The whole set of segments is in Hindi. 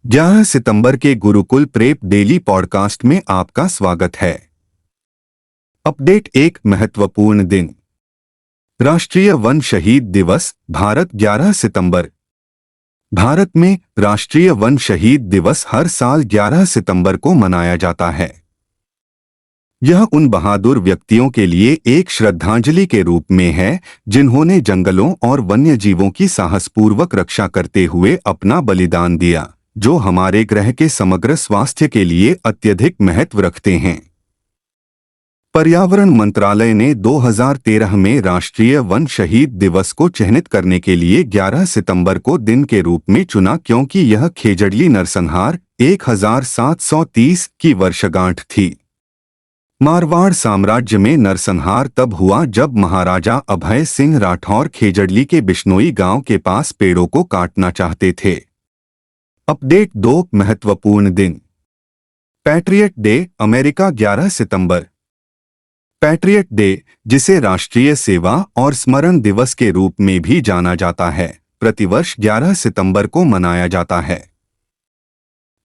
11 सितंबर के गुरुकुल प्रेप डेली पॉडकास्ट में आपका स्वागत है। अपडेट। एक महत्वपूर्ण दिन, राष्ट्रीय वन शहीद दिवस भारत 11 सितंबर। भारत में राष्ट्रीय वन शहीद दिवस हर साल 11 सितंबर को मनाया जाता है। यह उन बहादुर व्यक्तियों के लिए एक श्रद्धांजलि के रूप में है जिन्होंने जंगलों और वन्य जीवों की साहसपूर्वक रक्षा करते हुए अपना बलिदान दिया, जो हमारे ग्रह के समग्र स्वास्थ्य के लिए अत्यधिक महत्व रखते हैं। पर्यावरण मंत्रालय ने 2013 में राष्ट्रीय वन शहीद दिवस को चिह्नित करने के लिए 11 सितंबर को दिन के रूप में चुना, क्योंकि यह खेजड़ली नरसंहार 1730 की वर्षगांठ थी। मारवाड़ साम्राज्य में नरसंहार तब हुआ जब महाराजा अभय सिंह राठौर खेजड़ली के बिश्नोई गांव के पास पेड़ों को काटना चाहते थे। अपडेट। 2 महत्वपूर्ण दिन, पैट्रियट डे अमेरिका 11 सितंबर। पैट्रियट डे, जिसे राष्ट्रीय सेवा और स्मरण दिवस के रूप में भी जाना जाता है, प्रतिवर्ष 11 सितंबर को मनाया जाता है।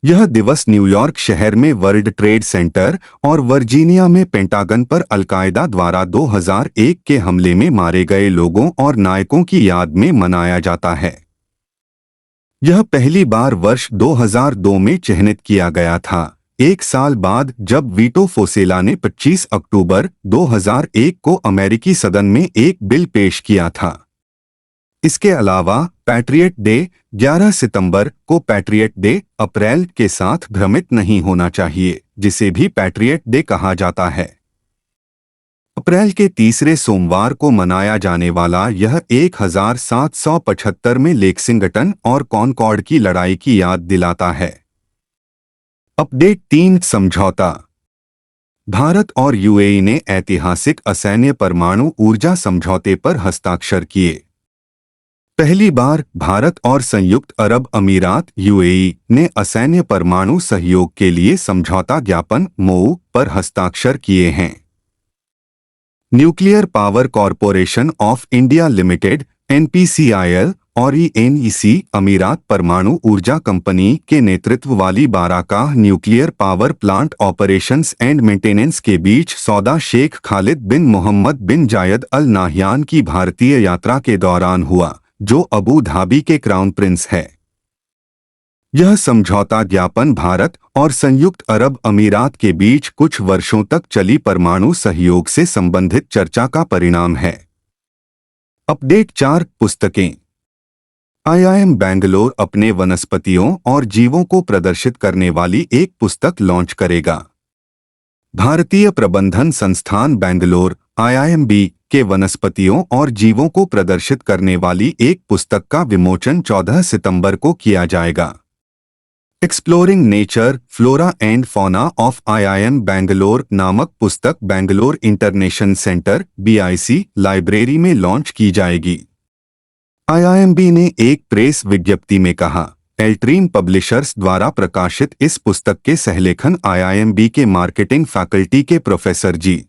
यह दिवस न्यूयॉर्क शहर में वर्ल्ड ट्रेड सेंटर और वर्जीनिया में पेंटागन पर अलकायदा द्वारा 2001 के हमले में मारे गए लोगों और नायकों की याद में मनाया जाता है। यह पहली बार वर्ष 2002 में चिह्नित किया गया था, एक साल बाद जब वीटो फोसेला ने 25 अक्टूबर 2001 को अमेरिकी सदन में एक बिल पेश किया था। इसके अलावा पैट्रियट डे 11 सितंबर को पैट्रियट डे अप्रैल के साथ भ्रमित नहीं होना चाहिए, जिसे भी पैट्रियट डे कहा जाता है। अप्रैल के तीसरे सोमवार को मनाया जाने वाला यह 1775 में लेक्सिंगटन और कॉनकॉर्ड की लड़ाई की याद दिलाता है। अपडेट। 3 समझौता। भारत और यूएई ने ऐतिहासिक असैन्य परमाणु ऊर्जा समझौते पर हस्ताक्षर किए। पहली बार भारत और संयुक्त अरब अमीरात यूएई ने असैन्य परमाणु सहयोग के लिए समझौता ज्ञापन MOU पर हस्ताक्षर किए हैं। Nuclear power corporation of India limited NPCIL और ENEC अमीरात परमाणु ऊर्जा कंपनी के नेतृत्व वाली Barakah nuclear power plant operations and maintenance के बीच सौदा शेख खालिद बिन मोहम्मद बिन जायद अल नाहयान की भारतीय यात्रा के दौरान हुआ, जो अबू धाबी के क्राउन प्रिंस है। यह समझौता ज्ञापन भारत और संयुक्त अरब अमीरात के बीच कुछ वर्षों तक चली परमाणु सहयोग से संबंधित चर्चा का परिणाम है। अपडेट। 4 पुस्तकें। IIM बैंगलोर अपने वनस्पतियों और जीवों को प्रदर्शित करने वाली एक पुस्तक लॉन्च करेगा। भारतीय प्रबंधन संस्थान बैंगलोर IIMB के वनस्पतियों और जीवों को प्रदर्शित करने वाली एक पुस्तक का विमोचन 14 सितंबर को किया जाएगा। Exploring nature, flora and fauna of IIM Bangalore नामक पुस्तक Bangalore international centre BIC library में लॉन्च की जाएगी। IIMB ने एक प्रेस विज्ञप्ति में कहा, एल्ट्रीम पब्लिशर्स द्वारा प्रकाशित इस पुस्तक के सहलेखन IIMB के मार्केटिंग फैकल्टी के professor G.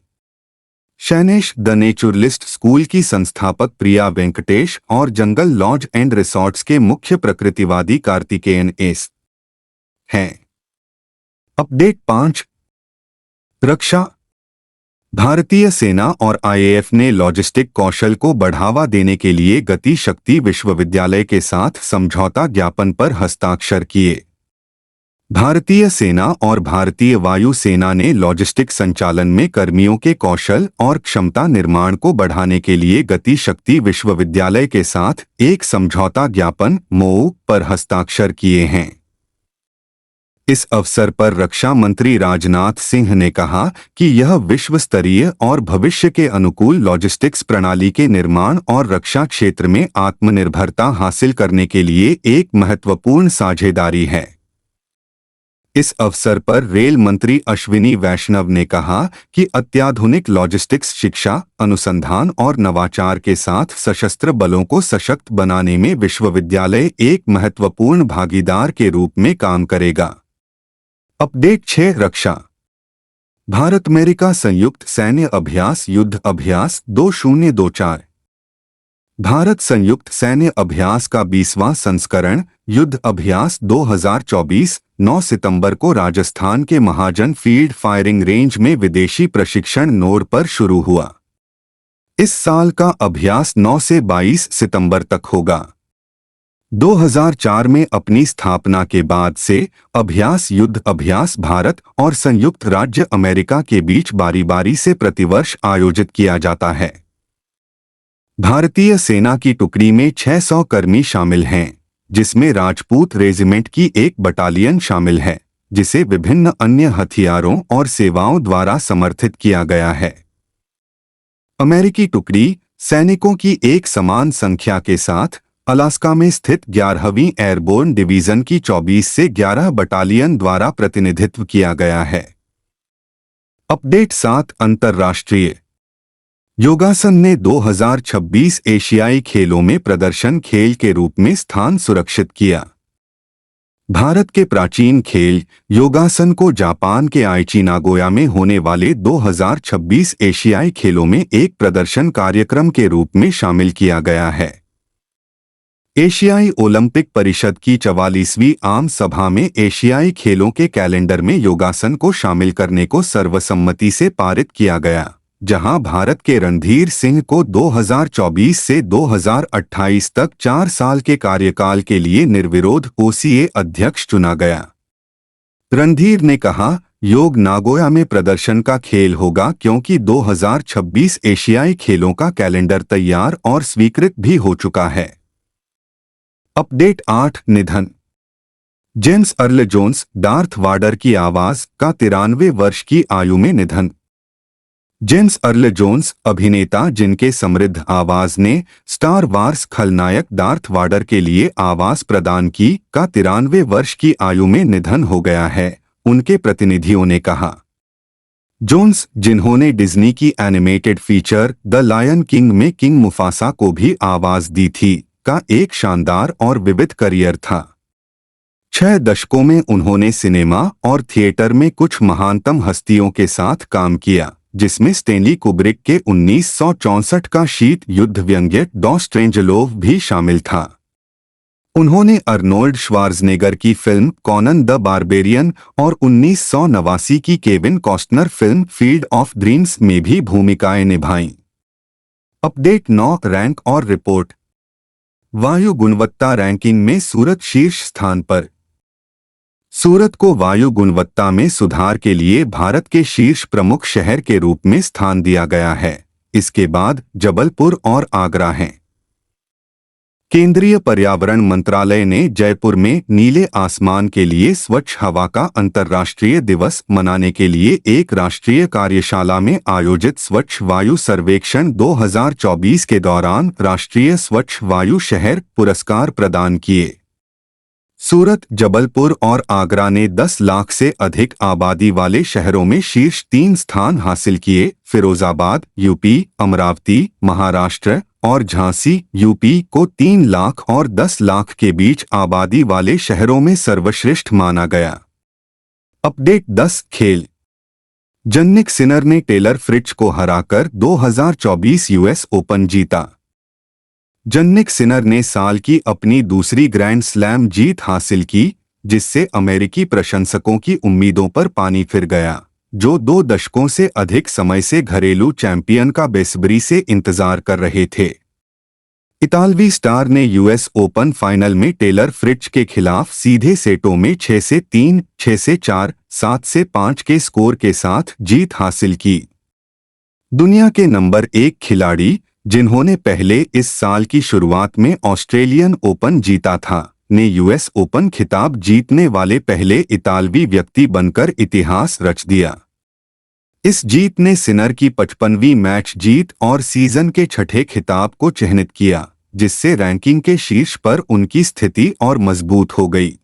Shainesh the naturalist school की संस्थापक प्रिया वेंकटेश और जंगल लॉज एंड रिसॉर्ट्स के मुख्य प्रकृतिवादी कार्तिकेयन एस हैं। अपडेट। 5 रक्षा। भारतीय सेना और IAF ने लॉजिस्टिक कौशल को बढ़ावा देने के लिए गति शक्ति विश्वविद्यालय के साथ समझौता ज्ञापन पर हस्ताक्षर किए। भारतीय सेना और भारतीय वायु सेना ने लॉजिस्टिक संचालन में कर्मियों के कौशल और क्षमता निर्माण को बढ़ाने के लिए गति शक्ति विश्वविद्यालय के साथ एक समझौता ज्ञापन MOU पर हस्ताक्षर किए हैं। इस अवसर पर रक्षा मंत्री राजनाथ सिंह ने कहा कि यह विश्व स्तरीय और भविष्य के अनुकूल लॉजिस्टिक्स प्रणाली के निर्माण और रक्षा क्षेत्र में आत्मनिर्भरता हासिल करने के लिए एक महत्वपूर्ण साझेदारी है। इस अवसर पर रेल मंत्री अश्विनी वैष्णव ने कहा कि अत्याधुनिक लॉजिस्टिक्स शिक्षा, अनुसंधान और नवाचार के साथ सशस्त्र बलों को सशक्त बनाने में विश्वविद्यालय एक महत्वपूर्ण भागीदार के रूप में काम करेगा। अपडेट। 6 रक्षा। भारत अमेरिका संयुक्त सैन्य अभ्यास युद्ध अभ्यास 2024। भारत संयुक्त सैन्य अभ्यास का 20वां संस्करण युद्ध अभ्यास 2024 9 सितंबर को राजस्थान के महाजन फील्ड फायरिंग रेंज में विदेशी प्रशिक्षण नोड पर शुरू हुआ। इस साल का अभ्यास 9 से 22 सितंबर तक होगा। 2004 में अपनी स्थापना के बाद से अभ्यास युद्ध अभ्यास भारत और संयुक्त राज्य अमेरिका के बीच बारी-बारी से प्रतिवर्ष आयोजित किया जाता है। भारतीय सेना की टुकड़ी में 600 कर्मी शामिल हैं, जिसमें राजपूत रेजिमेंट की एक बटालियन शामिल है, जिसे विभिन्न अन्य हथियारों और सेवाओं द्वारा समर्थित किया गया है। अमेरिकी टुकड़ी सैनिकों की एक समान संख्या के साथ अलास्का में स्थित 11वीं एयरबोर्न डिवीजन की 24 से 11 बटालियन द्वारा प्रतिनिधित्व किया गया है। अपडेट 7 अंतर्राष्ट्रीय योगासन ने 2026 एशियाई खेलों में प्रदर्शन खेल के रूप में स्थान सुरक्षित किया। भारत के प्राचीन खेल योगासन को जापान के आइची नागोया में होने वाले 2026 एशियाई खेलों में एक प्रदर्शन कार्यक्रम के रूप में शामिल किया गया है। एशियाई ओलंपिक परिषद की 44वीं आम सभा में एशियाई खेलों के कैलेंडर में योगासन को शामिल करने को सर्वसम्मति से पारित किया गया, जहां भारत के रणधीर सिंह को 2024 से 2028 तक 4 साल के कार्यकाल के लिए निर्विरोध ओसीए अध्यक्ष चुना गया। रणधीर ने कहा, योग नागोया में प्रदर्शन का खेल होगा क्योंकि 2026 एशियाई खेलों का कैलेंडर तैयार और स्वीकृत भी हो चुका है। अपडेट 8 निधन जेम्स अर्ल जोन्स डार्थ वाडर की आवाज का 93 वर्ष की आयु में निधन। जेम्स अर्ल जोन्स अभिनेता जिनके समृद्ध आवाज ने स्टार वार्स खलनायक डार्थ वाडर के लिए आवाज प्रदान की का 93 वर्ष की आयु में निधन हो गया है, उनके प्रतिनिधियों ने कहा। जोन्स, जिन्होंने डिज्नी की animated feature The Lion King में किंग मुफासा को भी आवाज दी थी, का एक शानदार और विविध करियर था। 6 दशकों में उन्होंने सिनेमा और थिएटर में कुछ महानतम हस्तियों के साथ काम किया, जिसमें स्टेनली कुब्रिक के 1964 का शीत युद्ध व्यंग्य डॉ स्ट्रेंजलोव भी शामिल था। उन्होंने अर्नोल्ड श्वार्ज़नेगर की फिल्म कॉनन द बारबेरियन और 1989 की Kevin Costner film field of dreams में भी भूमिकाएं निभाईं। अपडेट 9 रैंक और रिपोर्ट वायु गुणवत्ता रैंकिंग में सूरत शीर्ष स्थान पर। सूरत को वायु गुणवत्ता में सुधार के लिए भारत के शीर्ष प्रमुख शहर के रूप में स्थान दिया गया है। इसके बाद जबलपुर और आगरा हैं। केंद्रीय पर्यावरण मंत्रालय ने जयपुर में नीले आसमान के लिए स्वच्छ हवा का अंतर्राष्ट्रीय दिवस मनाने के लिए एक राष्ट्रीय कार्यशाला में आयोजित स्वच्छ वायु सर्वेक्षण 2024 के दौरान राष्ट्रीय स्वच्छ वायु शहर पुरस्कार प्रदान किए। सूरत, जबलपुर और आगरा ने 10 लाख से अधिक आबादी वाले शहरों में शीर्ष 3 स्थान हासिल किए। फिरोजाबाद यूपी, अमरावती महाराष्ट्र और झांसी यूपी को 3 लाख और 10 लाख के बीच आबादी वाले शहरों में सर्वश्रेष्ठ माना गया। अपडेट 10 खेल जन्निक सिनर ने टेलर फ्रिट्ज को हराकर 2024 यूएस ओपन जीता। जन्निक सिनर ने साल की अपनी दूसरी ग्रैंड स्लैम जीत हासिल की, जिससे अमेरिकी प्रशंसकों की उम्मीदों पर पानी फिर गया, जो 2 दशकों से अधिक समय से घरेलू चैंपियन का बेसब्री से इंतजार कर रहे थे। इतालवी स्टार ने यूएस ओपन फाइनल में टेलर फ्रिट्ज के खिलाफ सीधे सेटों में 6 से 3, 6 से 4, 7 से 5 के स्कोर के साथ जीत हासिल की। दुनिया के नंबर 1 खिलाड़ी, जिन्होंने पहले इस साल की शुरुआत में ऑस्ट्रेलियन ओपन जीता था, ने यूएस ओपन खिताब जीतने वाले पहले इतालवी व्यक्ति बनकर इतिहास रच दिया। इस जीत ने सिनर की 55वीं मैच जीत और सीजन के 6ठे खिताब को चिह्नित किया, जिससे रैंकिंग के शीर्ष पर उनकी स्थिति और मजबूत हो गई।